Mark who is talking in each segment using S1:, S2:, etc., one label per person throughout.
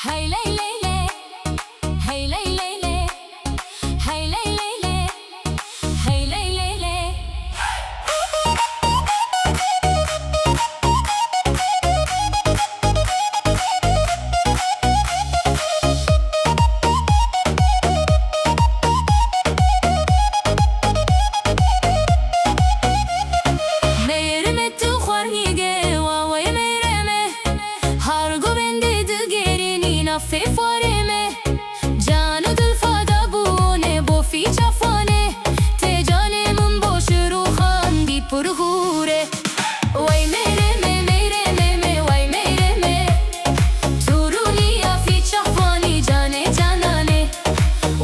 S1: Hey ley ley le, hey ley ley le, hey ley ley le, hey ley ley le. Meyremê tu xwarnîge wawê meyremê, har govendê digerînî nafê farêmê. Can û dil fada bûne bo fîça fanê, tê canê min bo şir û xandî pir hûrê. Wey meyremê meyremê me wey meyremê, tu rûniya fîça fanî canê cananê.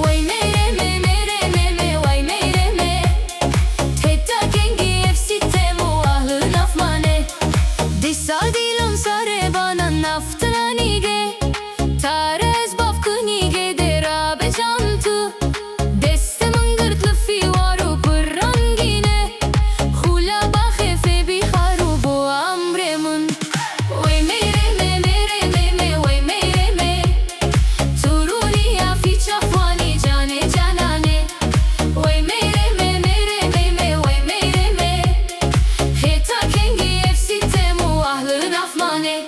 S1: Wey meyremê meyremê me wey meyremê, heta kengî efsî tem û ahlî nafmanê. Dîsa dîlem sare bana naftiranîge, tarez bafkınîge dera becan tu. Deste min girt li fîwar û pir rengîne, xula baxê fê bîxar û bo emrê min. Wey meyremê meyremê me wey meyremê, tu rûniya fîça fanî canê cananê. Wey meyremê meyremê me wey meyremê, heta kengî efsî tem û ahlî nafmanê.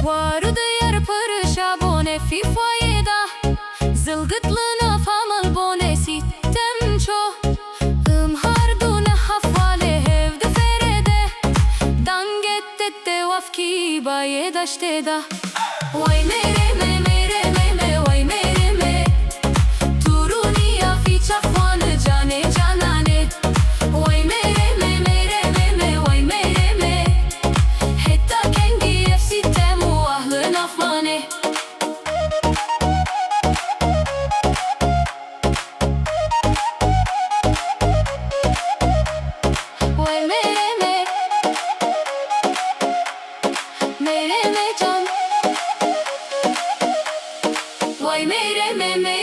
S1: Waru diyar parışa bone fifayê da, zilgıtlığına famal bone sitem ço. Hardune hafale hevde ferede, danget de wafki baye daşte da. Wey meyremê meyremê me wey meyremê, tu rûniya fîça fanî canê cananê. Wey meyremê meyremê me wey meyremê, heta kengî efsî tem û ahlî nafmanê. Wey meyremê, meyremê can. Wey meyremê me